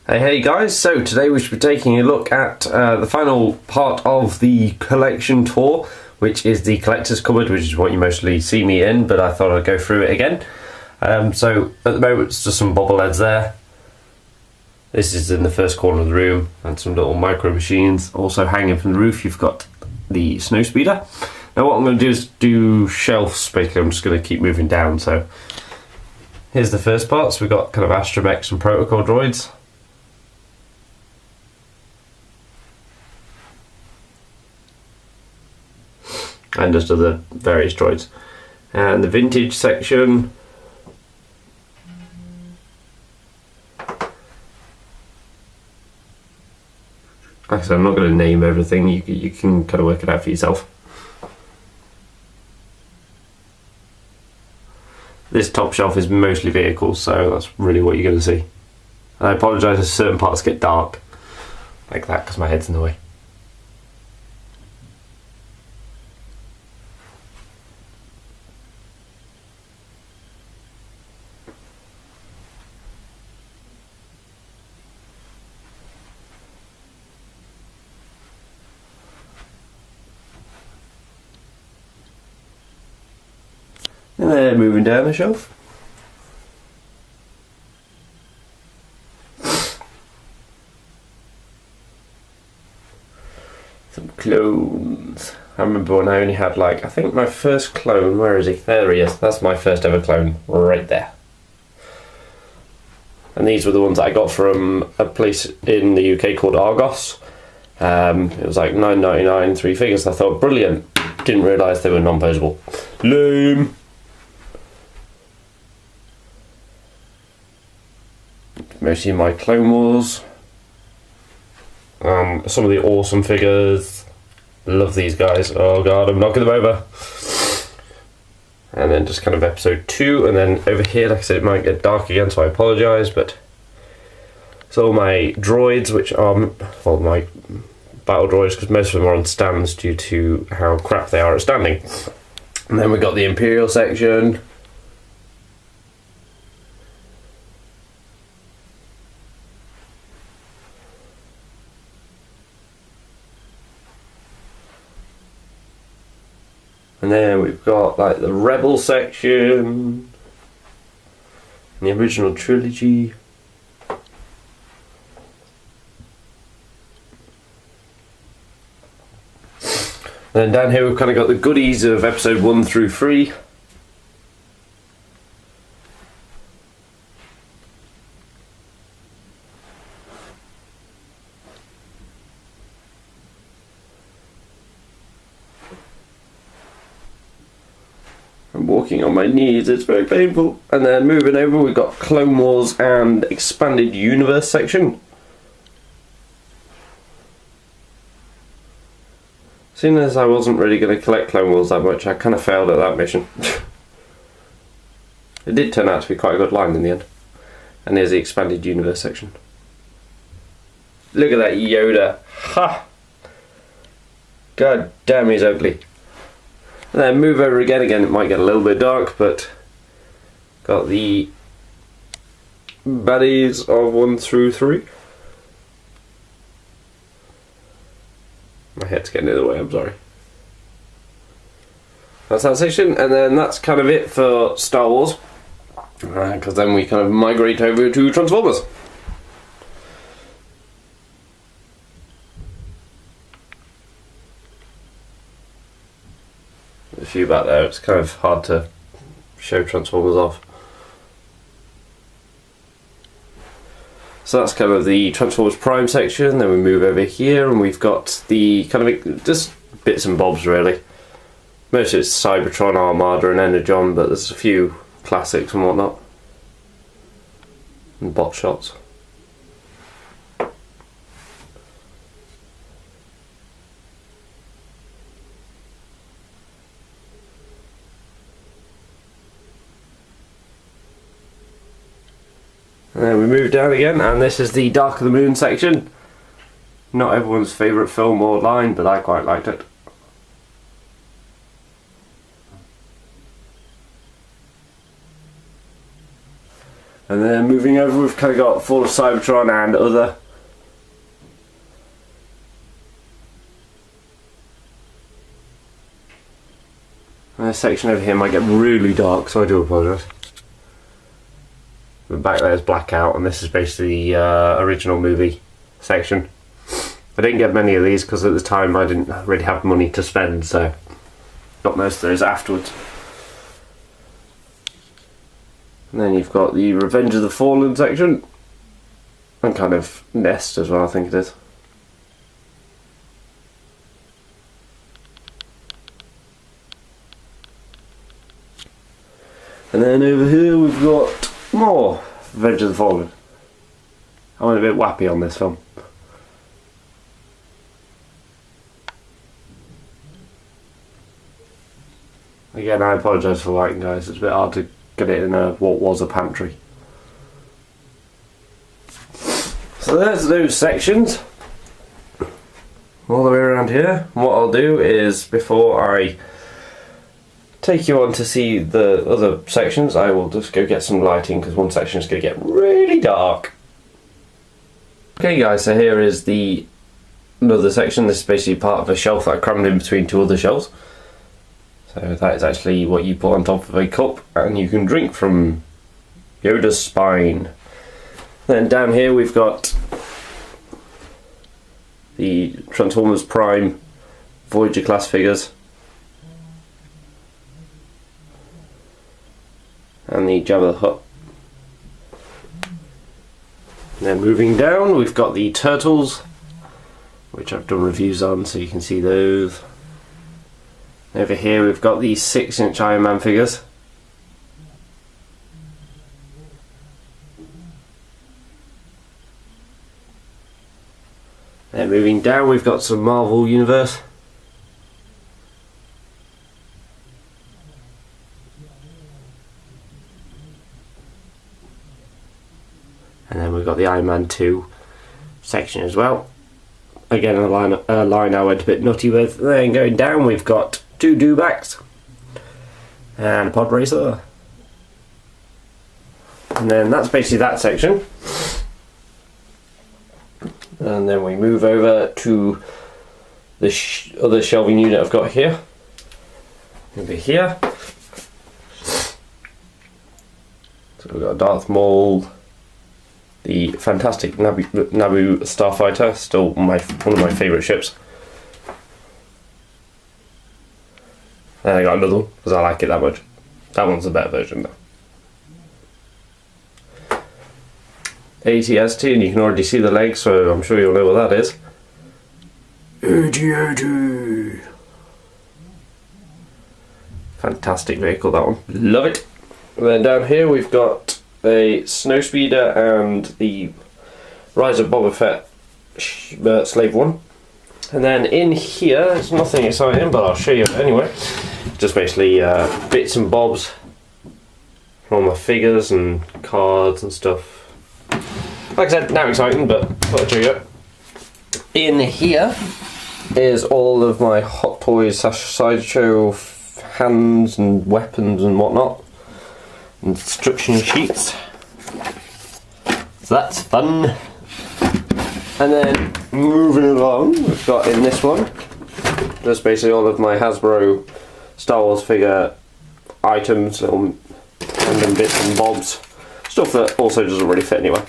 Hey guys, so today we should be taking a look at the final part of the collection tour, which is the collector's cupboard, which is what you mostly see me in, but I thought I'd go through it again. So at the moment it's just some bobbleheads there. This is in the first corner of the room, and some little micro machines. Also hanging from the roof you've got the snow speeder. Now what I'm going to do is do shelves. Basically I'm just going to keep moving down. So here's the first part. So we've got kind of astromechs and protocol droids. And just other various droids. And the vintage section, like I said, I'm not going to name everything, you can kind of work it out for yourself. This top shelf is mostly vehicles, so that's really what you're going to see. And I apologise if certain parts get dark, like that, because my head's in the way. And then moving down the shelf. Some clones. I remember when I only had I think my first clone, where is he? There he is. That's my first ever clone, right there. And these were the ones that I got from a place in the UK called Argos. It was like $9.99, 3 figures. I thought, brilliant. Didn't realise they were non-posable. Lame. Mostly my Clone Wars. Some of the awesome figures. Love these guys. Oh god, I'm knocking them over. And then just kind of episode 2, and then over here, like I said, it might get dark again, so I apologise, but it's all my droids, which are, well, my battle droids, because most of them are on stands due to how crap they are at standing. And then we've got the Imperial section. And then we've got the Rebel section, the original trilogy. And then down here we've kind of got the goodies of episode 1 through 3. I'm walking on my knees, it's very painful. And then moving over, we've got Clone Wars and Expanded Universe section. Seeing as I wasn't really going to collect Clone Wars that much, I kind of failed at that mission. It did turn out to be quite a good line in the end. And there's the Expanded Universe section. Look at that Yoda. Ha! God damn, he's ugly. And then move over again, it might get a little bit dark, but got the baddies of 1 through 3. My head's getting in the way, I'm sorry. That's that section, and then that's kind of it for Star Wars, because then we kind of migrate over to Transformers. A few back there, it's kind of hard to show Transformers off. So that's kind of the Transformers Prime section. Then we move over here and we've got the kind of just bits and bobs really. Most of it's Cybertron, Armada and Energon, but there's a few classics and whatnot. And bot shots. And then we move down again, and this is the Dark of the Moon section. Not everyone's favourite film or line, but I quite liked it. And then moving over, we've kind of got Fall of Cybertron and other. And this section over here might get really dark, so I do apologise. The back there is blackout, and this is basically the original movie section. I didn't get many of these because at the time I didn't really have money to spend, so got most of those afterwards. And then you've got the Revenge of the Fallen section, and kind of Nest as well, I think it is. And then over here we've got more Revenge of the Fallen. I went a bit wappy on this film. Again, I apologise for the lighting, guys. It's a bit hard to get it in what was a pantry. So there's those sections all the way around here. And what I'll do is, before I take you on to see the other sections, I will just go get some lighting because one section is going to get really dark. Okay guys, so here is another section. This is basically part of a shelf that I crammed in between two other shelves. So that is actually what you put on top of a cup and you can drink from Yoda's spine. Then down here we've got the Transformers Prime Voyager class figures. And the Jabba the Hutt. And then moving down we've got the Turtles, which I've done reviews on, so you can see those. Over here we've got the 6-inch Iron Man figures. Then moving down we've got some Marvel Universe. And then we've got the Iron Man 2 section as well. Again, a line I went a bit nutty with. Then going down we've got 2 dewbacks and a pod racer. And then that's basically that section. And then we move over to the other shelving unit I've got here. Over here. So we've got Darth Maul, the fantastic Naboo Starfighter, still one of my favourite ships. And I got another one because I like it that much. That one's a better version though. AT-ST, and you can already see the legs, so I'm sure you'll know what that is. AT-AT. Fantastic vehicle, that one. Love it. And then down here we've got a Snowspeeder and the Rise of Boba Fett Slave 1. And then in here, it's nothing exciting, but I'll show you anyway. Just basically bits and bobs from all my figures and cards and stuff. Like I said, not exciting, but thought I'd show you. In here is all of my Hot Toys Sideshow hands and weapons and whatnot. Instruction sheets. So that's fun. And then moving along, we've got in this one just basically all of my Hasbro Star Wars figure items, little random bits and bobs, stuff that also doesn't really fit anywhere.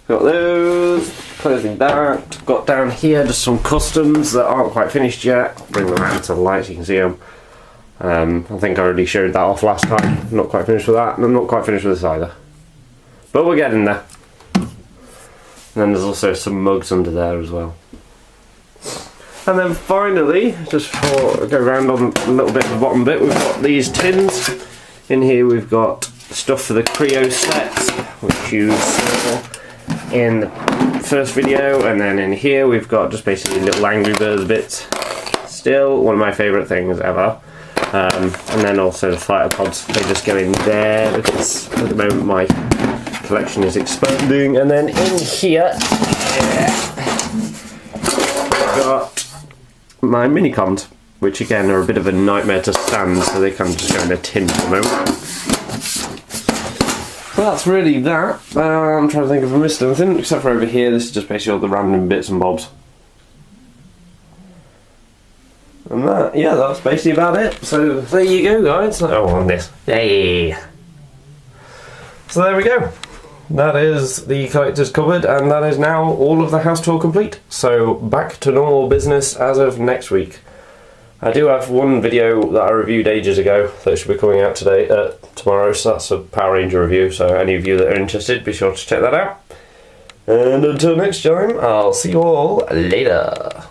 Got those, closing that. Got down here just some customs that aren't quite finished yet. Bring them out to the light so you can see them. I think I already showed that off last time. I'm not quite finished with that, and I'm not quite finished with this either. But we're getting there. And then there's also some mugs under there as well. And then finally, just before I go around on a little bit of the bottom bit, we've got these tins. In here we've got stuff for the kre-o sets, which you saw in the first video, and then in here we've got just basically little Angry Birds bits. Still one of my favourite things ever. And then also the fighter pods, they just go in there because at the moment my collection is expanding. And then in here, I've got my minicons, which again are a bit of a nightmare to stand, so they kind of just go in a tin for the moment. Well, that's really that. I'm trying to think if I missed anything, except for over here. This is just basically all the random bits and bobs. And that, yeah, that's basically about it. So there you go, guys. Oh, on this. Yay! So there we go. That is the collector's cupboard, and that is now all of the house tour complete. So back to normal business as of next week. I do have one video that I reviewed ages ago that should be coming out tomorrow, so that's a Power Ranger review, so any of you that are interested, be sure to check that out. And until next time, I'll see you all later.